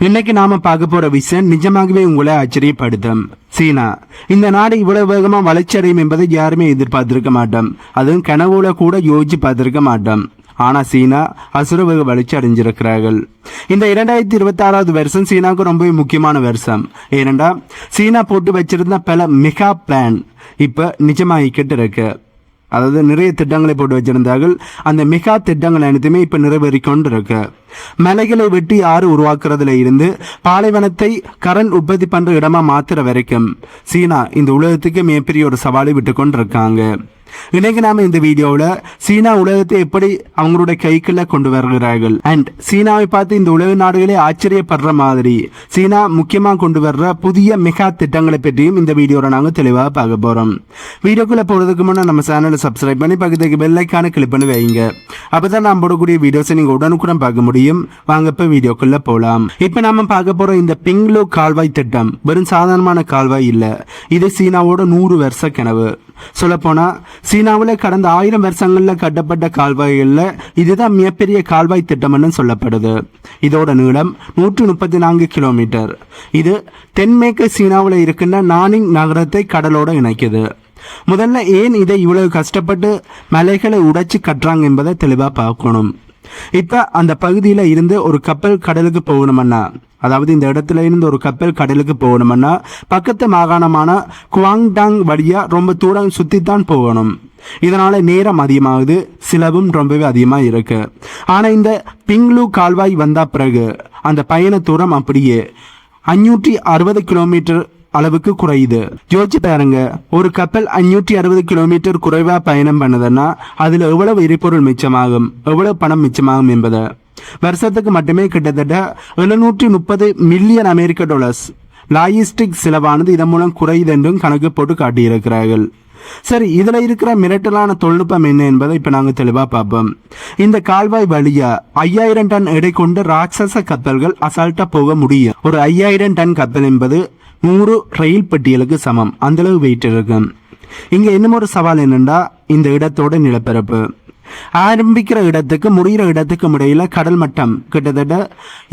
இன்னைக்கு நாம பார்க்க போற விஷயம் நிஜமாகவே உங்களை ஆச்சரியப்படுத்தும். சீனா இந்த நாடு இவ்வளவு வேகமா வளர்ச்சி அடையும் என்பதை யாருமே எதிர்பார்த்திருக்க மாட்டோம். அதுவும் கனவுல கூட யோசிச்சு பார்த்திருக்க மாட்டோம். ஆனா சீனா அசுரவேக வளர்ச்சி அடைஞ்சிருக்கிறார்கள். இந்த 2026வது வருஷம் சீனாவுக்கு ரொம்பவே முக்கியமான வருஷம். ஏனென்றா சீனா போட்டு வச்சிருந்த பல மெகா பிளான் இப்ப நிஜமாகிக்கிட்டு இருக்கு. அதாவது நிறைய திட்டங்களை போட்டு வச்சிருந்தார்கள். அந்த மெகா திட்டங்கள் அனைத்துமே இப்ப நிறைவேறி கொண்டு இருக்கு. மலைகளை வெட்டி ஆறு உருவாக்குறதுல இருந்து பாலைவனத்தை கரண்ட் உற்பத்தி பண்ற இடமா மாத்துற வரைக்கும் சீனா இந்த உலகத்துக்கு மிகப்பெரிய ஒரு சவாலை விட்டு கொண்டு இருக்காங்க. இன்னைக்கு நாம இந்த வீடியோவில் சீனா உலகத்தை எப்படி அவங்களுடைய கைக்குள்ள கொண்டு வருகிறார்கள் அண்ட் சீனாவை பார்த்து இந்த உலக நாடுகளே ஆச்சரியப்படுற மாதிரி சீனா முக்கியமா கொண்டு வர்ற புதிய மெகா திட்டங்களை பற்றியும் இந்த வீடியோவில் நாங்கள் தெளிவாக பார்க்க போறோம். வீடியோக்குள்ள போறதுக்கு முன்னாடி நம்ம சேனலை சப்ஸ்கிரைப் பண்ணி பக்கத்துக்கு பெல் ஐக்கானை கிளிக் பண்ணி வைங்க. அப்பதான் நாம் போடக்கூடிய வீடியோஸை நீங்க உடனுக்குடன் பார்க்க முடியும். வாங்க இப்ப வீடியோக்குள்ள போலாம். இப்ப நாம பார்க்க போற இந்த பிங்லோ கால்வாய் திட்டம் வெறும் சாதாரணமான கால்வாய் இல்ல. இது சீனாவோட 100 வருஷ கனவு. சொல்ல போனா சீனாவில் கடந்த 1000 வருஷங்கள்ல கட்டப்பட்ட கால்வாய்கள்ல இதுதான் மிகப்பெரிய கால்வாய் திட்டம்னு சொல்லப்படுது. இதோட நீளம் 134 கிலோமீட்டர். இது தென்மேற்கு சீனாவில் இருக்கின்ற நானிங் நகரத்தை கடலோட இணைக்குது. முதல்ல ஏன் இதை இவ்வளவு கஷ்டப்பட்டு மலைகளை உடைச்சு கட்டுறாங்க என்பதை தெளிவா பார்க்கணும். இப்ப அந்த பகுதியில இருந்து ஒரு கப்பல் கடலுக்கு போகணும்னா, அதாவது இந்த இடத்துல இருந்து ஒரு கப்பல் கடலுக்கு போகணும்னா பக்கத்து மாகாணமான குவாங்டாங் வழியா ரொம்ப தூரம் சுத்தித்தான் போகணும். இதனால நேரம் அதிகமாகுது, செலவும் ரொம்பவே அதிகமா இருக்கு. ஆனா இந்த பிங்லு கால்வாய் வந்த பிறகு அந்த பயண தூரம் அப்படியே 560 கிலோமீட்டர் அளவுக்கு குறையுது. யோசிச்சு பாருங்க, ஒரு கப்பல் 560 கிலோமீட்டர் குறைவா பயணம் பண்ணதுன்னா அதுல எவ்வளவு எரிபொருள் மிச்சமாகும், எவ்வளவு பணம் மிச்சமாகும் என்பதை வருஷத்துக்கு மட்டுமே கிட்டத்தட்ட 730 மில்லியன் அமெரிக்க டாலர்ஸ் லாஜிஸ்டிக் செலவானது இதன் மூலம் குறையுது என்றும் கணக்கு போட்டு காட்டியிருக்கிறார்கள். சரி, இதுல இருக்கிற மிரட்டலான தொழில்நுட்பம் என்ன என்பதை இப்ப நாங்க தெளிவா பார்ப்போம். இந்த கால்வாய் வழியா 5000 டன் எடை கொண்ட ராட்சச கப்பல்கள் அசால்ட்டா போக முடியும். ஒரு 5000 டன் கப்பல் என்பது 100 ரயில் பெட்டிகளுக்கு சமம். அந்த அளவு வெயிட் இருக்கு. இங்க இன்னும் ஒரு சவால் என்னன்னா இந்த இடத்தோட நிலப்பரப்பு. ஆரம்பிக்கிற இடத்துக்கு முடிகிற இடத்துக்கு இடையில கடல் மட்டம் கிட்டத்தட்ட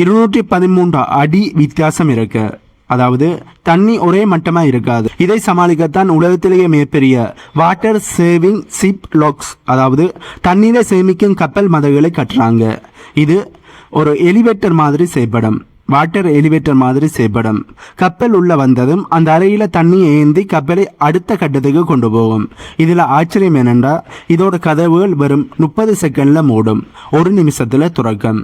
213 அடி வித்தியாசம் இருக்கு. அதாவது தண்ணி ஒரே மட்டமா இருக்காது. இதை சமாளிக்கத்தான் உலகத்திலேயே மிகப்பெரிய வாட்டர் சேவிங் ஷிப் லாக்ஸ், அதாவது தண்ணீரை சேமிக்கும் கப்பல் மதகுகளை கட்டுறாங்க. இது ஒரு எலிவேட்டர் மாதிரி செய்யப்படும். வாட்டர் எலிவேட்டர் மாதிரி செய்யப்படும். கப்பல் உள்ள வந்ததும் அந்த அறையில தண்ணி ஏந்தி கப்பலை அடுத்த கட்டத்துக்கு கொண்டு போகும். இதுல ஆச்சரியம் என்னென்றா இதோட கதவுகள் வெறும் 30 செகண்ட்ல மூடும், 1 நிமிஷத்துல துறக்கும்.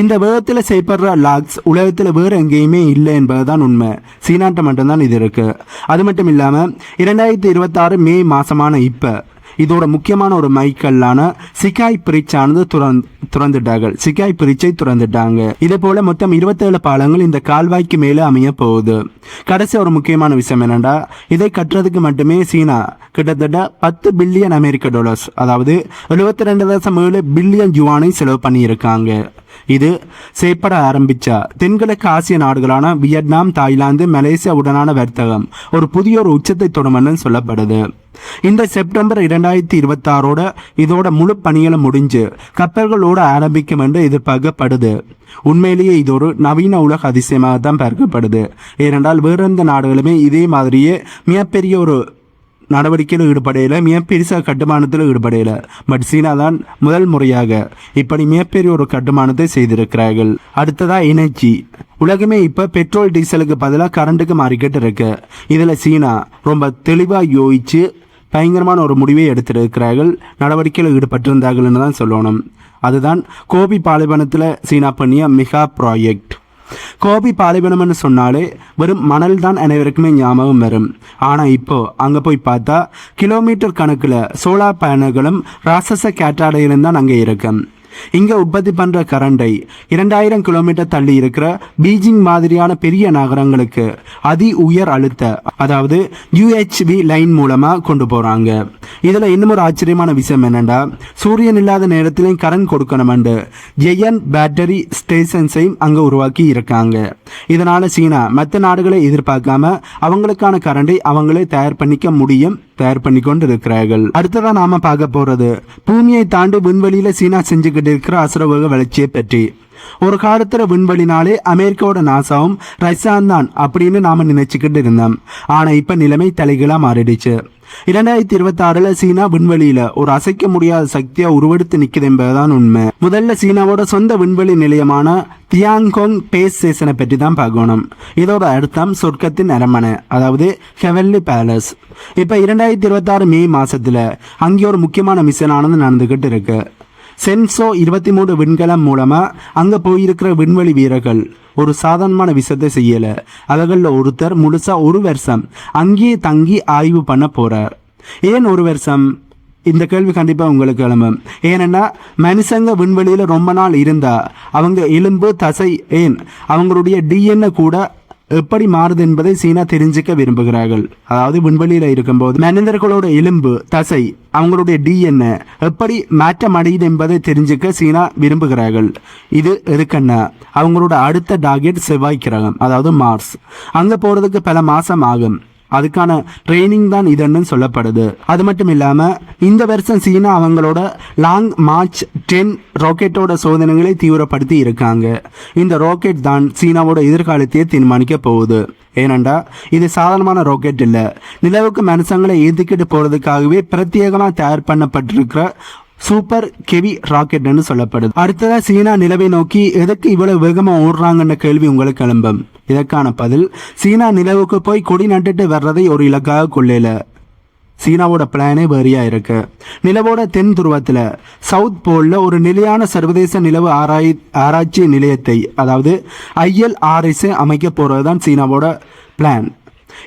இந்த வேகத்துல செய்யப்படுற லாக்ஸ் உலகத்துல வேற எங்கேயுமே இல்லை என்பதுதான் உண்மை. சீனாட்ட மட்டும்தான் இது இருக்கு. அது மட்டும் இல்லாம 2026 மே மாசமான இப்ப இதோட முக்கியமான ஒரு மைக்கல்லான சிகாய் பிரிட்ஜானது சிகாய் பிரிட்ஜை துறந்துட்டாங்க. இதே போல மொத்தம் 27 பாலங்கள் இந்த கால்வாய்க்கு மேலே அமைய போகுது. கடைசி ஒரு முக்கியமான விஷயம் என்னன்னா, இதை கட்டுறதுக்கு மட்டுமே சீனா கிட்டத்தட்ட 10 பில்லியன் அமெரிக்க டாலர்ஸ், அதாவது 72.7 பில்லியன் யுவானை செலவு பண்ணி இருக்காங்க. இது செய்யப்பட ஆரம்பிச்சா தென்கிழக்கு ஆசிய நாடுகளான வியட்நாம், தாய்லாந்து, மலேசியா உடனான வர்த்தகம் ஒரு புதிய ஒரு உச்சத்தை தொடும்னு சொல்லப்படுது. இந்த செப்டம்பர் 2026 இதோட முழு பணிகளை முடிஞ்சு கப்பல்களோட ஆரம்பிக்கும் என்று எதிர்பார்க்கப்படுது. உண்மையிலேயே இது ஒரு நவீன உலக அதிசயமாக தான் பார்க்கப்படுது. ஏனென்றால் வேற எந்த நாடுகளுமே இதே மாதிரியே மிகப்பெரிய ஒரு நடவடிக்கையில் ஈடுபடையில, மிகப்பெரிய கட்டுமானத்தில் ஈடுபடையில. பட் சீனா தான் முதல் முறையாக இப்படி மிகப்பெரிய ஒரு கட்டுமானத்தை செய்திருக்கிறார்கள். அடுத்ததா எனர்ஜி. உலகமே இப்ப பெட்ரோல் டீசலுக்கு பதிலாக கரண்ட்டுக்கு மாறிக்கிட்டு இருக்கு. இதுல சீனா ரொம்ப தெளிவா யோசிச்சு பயங்கரமான ஒரு முடிவை எடுத்திருக்கிறார்கள், நடவடிக்கையில் ஈடுபட்டிருந்தார்கள் தான் சொல்லணும். அதுதான் கோபி பாலைவனத்தில் சீனா பண்ணிய மெகா ப்ராஜெக்ட். கோபி பாலைவனம்னு சொன்னாலே வெறும் மணல் தான் அனைவருக்குமே ஞாபகம் வரும். ஆனா இப்போ அங்க போய் பார்த்தா கிலோமீட்டர் கணக்குல சோலார் பேனல்களும் ராட்சச கேட்டாடையிலும் தான் அங்கே இருக்கும். இங்க உற்பத்தி பண்ற கரண்டை 2000 கிலோமீட்டர் தள்ளி இருக்கிற பீஜிங் மாதிரியான பெரிய நகரங்களுக்கு அதி உயர் அழுத்த, அதாவது UHV லைன் மூலமா கொண்டு போறாங்க. இதுல இன்னும் ஒரு ஆச்சரியமான விஷயம் என்னன்னா, சூரியன் இல்லாத நேரத்திலையும் கரண்ட் கொடுக்கணும் ஜெயன் பேட்டரி ஸ்டேஷன்ஸையும் அங்க உருவாக்கி இருக்காங்க. இதனால சீனா மற்ற நாடுகளை எதிர்பார்க்காம அவங்களுக்கான கரண்டை அவங்களே தயார் பண்ணிக்க முடியும், தயார் பண்ணி கொண்டு இருக்கிறார்கள். அடுத்ததா நாம பார்க்க போறது பூமியை தாண்டி விண்வெளியில சீனா செஞ்சுக்கிட்டு இருக்கிற அசுரவேக வளர்ச்சியை பற்றி. ஒரு காலத்துல விண்வெளினாலே அமெரிக்காவோட நாசாவும் ரஷ்யான் தான் அப்படின்னு நாம நினைச்சுக்கிட்டு இருந்தோம். ஆனா இப்ப நிலைமை தலைகீழா மாறிடுச்சு. 2026 சீனா விண்வெளியில ஒரு அசைக்க முடியாத சக்தியா உருவெடுத்து நிக்குது என்பதுதான் உண்மை. முதல்ல சீனாவோட சொந்த விண்வெளி நிலையமான தியாங்கோங் பேஸ் ஸ்டேஷனை பற்றி தான் பார்க்கணும். இதோட அர்த்தம் சொர்க்கத்தின் அரண்மனை, அதாவது ஹெவன்லி பேலஸ். இப்ப 2026 மே மாசத்துல அங்கே ஒரு முக்கியமான மிஷன் ஆனது நடந்துகிட்டு இருக்கு. சென்சோ 23 விண்கலம் மூலமா அங்க போயிருக்கிற விண்வெளி வீரர்கள் ஒரு சாதாரணமான விஷயத்தை செய்யல. அவர்கள ஒருத்தர் முழுசா ஒரு வருஷம் அங்கேயே தங்கி ஆய்வு பண்ண போறார். ஏன் ஒரு வருஷம்? இந்த கேள்வி கண்டிப்பா உங்களுக்கு எழும்பும். ஏன்னா மனுஷங்க விண்வெளியில ரொம்ப நாள் இருந்தா அவங்க எலும்பு தசை ஏன் அவங்களுடைய டிஎன்ஏ கூட எப்படி மாறுது என்பதை சீனா தெரிஞ்சுக்க விரும்புகிறார்கள். அதாவது விண்வெளியில இருக்கும்போது மனிதர்களோட எலும்பு தசை அவங்களுடைய டிஎன்ஏ எப்படி மாற்றம் அடையுது என்பதை தெரிஞ்சுக்க சீனா விரும்புகிறார்கள். இது எதுக்குன்னா அவங்களோட அடுத்த டார்கெட் செவ்வாய் கிரகம், அதாவது மார்ஸ். அங்க போறதுக்கு பல மாசம் ஆகும். அதுக்கான ட்ரைனிங் தான் இதுன்னு சொல்லப்படுது. அது மட்டும் இல்லாம இந்த வருஷம் சீனா அவங்களோட லாங் மார்ச் 10 ராக்கெட்டோட சோதனைகளை தீவிரப்படுத்தி இருக்காங்க. இந்த ராக்கெட் தான் சீனாவோட எதிர்காலத்தையே தீர்மானிக்க போகுது. ஏனண்டா இது சாதாரணமான ராக்கெட் இல்ல, நிலவுக்கு மனுஷங்களை ஏற்றிக்கிட்டு போறதுக்காகவே பிரத்யேகமா தயார் பண்ணப்பட்டிருக்கிற சூப்பர் கெவி ராக்கெட்னு சொல்லப்படுது. அடுத்ததா சீனா நிலவை நோக்கி எதுக்கு இவ்வளவு வேகமா ஓடுறாங்கன்ற கேள்வி உங்களுக்கு எழும்பும். இதற்கான பதில், சீனா நிலவுக்கு போய் கொடி நட்டுட்டு வர்றதை ஒரு இலக்காக கொள்ளல. சீனாவோட பிளானே வேறையா இருக்கு. நிலவோட தென் துருவத்துல சவுத் போல்ல ஒரு நிலையான சர்வதேச நிலவு ஆராய்ச்சி நிலையத்தை, அதாவது ILRS அமைக்க போறதுதான் சீனாவோட பிளான்.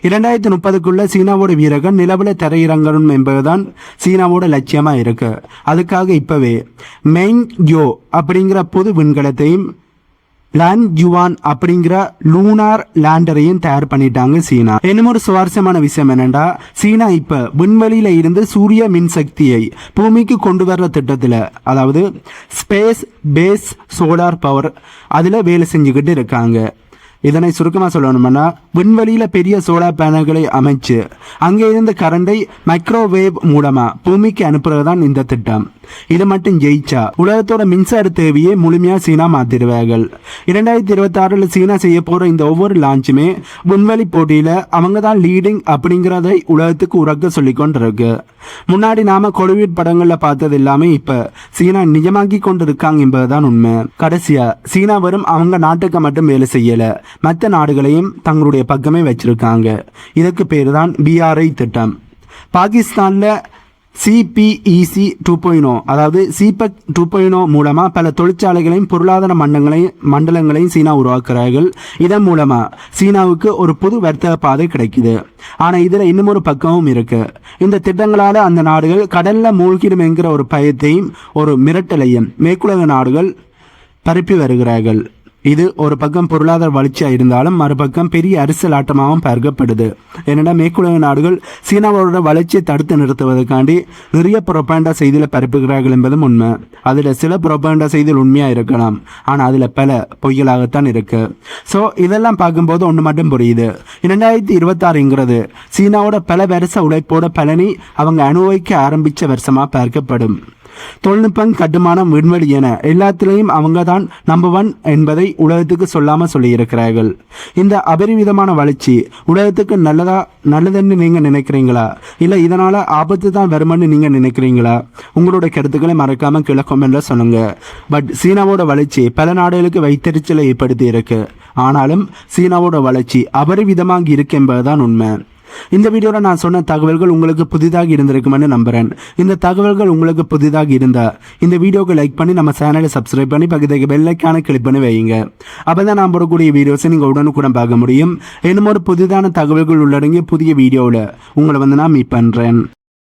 2030க்குள்ள சீனாவோட வீரர்கள் நிலவுல தரையிறங்கணும் என்பதுதான் சீனாவோட லட்சியமா இருக்கு. அதுக்காக இப்பவே மெயின் யோ அப்படிங்கிற புது விண்கலத்தையும் லான் யுவான் அப்படிங்கிற லூனார் லேண்டரையும் தயார் பண்ணிட்டாங்க சீனா. இன்னும் ஒரு சுவாரஸ்யமான விஷயம் என்னன்னா, சீனா இப்ப விண்வெளியில இருந்து சூரிய மின்சக்தியை பூமிக்கு கொண்டு வர்ற திட்டத்துல, அதாவது ஸ்பேஸ் பேஸ் சோலார் பவர், அதுல வேலை செஞ்சுக்கிட்டு இருக்காங்க. இதனை சுருக்கமாக சொல்லணும்னா விண்வெளியில பெரிய சோலார் பேனல்களை அமைச்சு அங்கே இருந்த கரண்டை மைக்ரோவேவ் மூலமா பூமிக்கு அனுப்புறதுதான் இந்த திட்டம். இது மட்டும் ஜெயிச்சா உலகத்தோட மின்சார தேவையை முழுமையா சீனா மாத்திடுவார்கள். 2026 சீனா செய்ய போற இந்த ஒவ்வொரு லான்ச்சுமே விண்வெளி போட்டியில அவங்க தான் லீடிங் அப்படிங்கிறதை உலகத்துக்கு உறக்க சொல்லி கொண்டிருக்கு. முன்னாடி நாம கோலிவுட் படங்கள்ல பார்த்தது எல்லாமே இப்ப சீனா நிஜமாக்கி கொண்டு இருக்காங்க என்பதுதான் உண்மை. கடைசியா சீனா வரும் அவங்க நாட்டுக்கு மட்டும் வேலை செய்யல, மற்ற நாடுகளையும் தங்களுடைய பக்கமே வச்சிருக்காங்க. இதுக்கு பேரு தான் BRI திட்டம். பாகிஸ்தான்ல CPEC 2.0, அதாவது CPEC 2.0 மூலமா பல தொழிற்சாலைகளையும் பொருளாதார மண்டலங்களையும் சீனா உருவாக்குறார்கள். இதன் மூலமா சீனாவுக்கு ஒரு புது வர்த்தக பாதை கிடைக்குது. ஆனா இதுல இன்னும் ஒரு பக்கமும் இருக்கு. இந்த திட்டங்களால அந்த நாடுகள் கடல்ல மூழ்கிடும் என்கிற ஒரு பயத்தையும் ஒரு மிரட்டலையும் மேற்குலக நாடுகள் பரப்பி வருகிறார்கள். இது ஒரு பக்கம் பொருளாதார வளர்ச்சியாக இருந்தாலும் மறுபக்கம் பெரிய அரசியல் ஆட்டமாகவும் பார்க்கப்படுது. ஏன்னா மேற்குலக நாடுகள் சீனாவோட வளர்ச்சியை தடுத்து நிறுத்துவதற்காண்டி நிறைய புரோபகண்டா செய்தியில் பரப்புகிறார்கள் என்பதும் உண்மை. அதில் சில புரோபகண்டா செய்திகள் உண்மையாக இருக்கலாம், ஆனால் அதில் பல பொய்களாகத்தான் இருக்கு. ஸோ இதெல்லாம் பார்க்கும்போது ஒன்று மட்டும் புரியுது, 2026ங்கிறது சீனாவோட பல வருஷ உழைப்போட பலனை அவங்க அனுபவிக்க ஆரம்பித்த வருஷமாக பார்க்கப்படும். தொழில்நுட்பம், கட்டுமானம், விண்வெளி என எல்லாத்திலையும் அவங்க தான் நம்பர் 1 என்பதை உலகத்துக்கு சொல்லாம சொல்லியிருக்கிறார்கள். இந்த அபரிவிதமான வளர்ச்சி உலகத்துக்கு நல்லதுன்னு நீங்க நினைக்கிறீங்களா, இல்ல இதனால ஆபத்து தான் வருமானு நீங்க நினைக்கிறீங்களா? உங்களோட கருத்துக்களை மறக்காம கீழே கமெண்ட்ல சொல்லுங்க. பட் சீனாவோட வளர்ச்சி பல நாடுகளுக்கு வைத்தறிச்சலை ஏற்படுத்தி இருக்கு. ஆனாலும் சீனாவோட வளர்ச்சி அபரிவிதமாக இருக்கு என்பதுதான் உண்மை. இந்த வீடியோவில் நான் சொன்ன தகவல்கள் உங்களுக்கு புதிதாக இருந்திருக்குமென்னு நம்புறேன். இந்த தகவல்கள் உங்களுக்கு புதிதாக இருந்தா இந்த வீடியோக்கு லைக் பண்ணி நம்ம சேனலை சப்ஸ்கிரைப் பண்ணி பக்கத்துக்கு பெல் ஐக்கானை கிளிக் பண்ணி வைங்க. அப்பதான் நான் போடக்கூடிய வீடியோஸை நீங்கள் உடனுக்குடன் பார்க்க முடியும். இன்னும் ஒரு புதிதான தகவல்கள் உள்ளடங்கிய புதிய வீடியோவில் உங்களை நான் மீட் பண்ணுறேன்.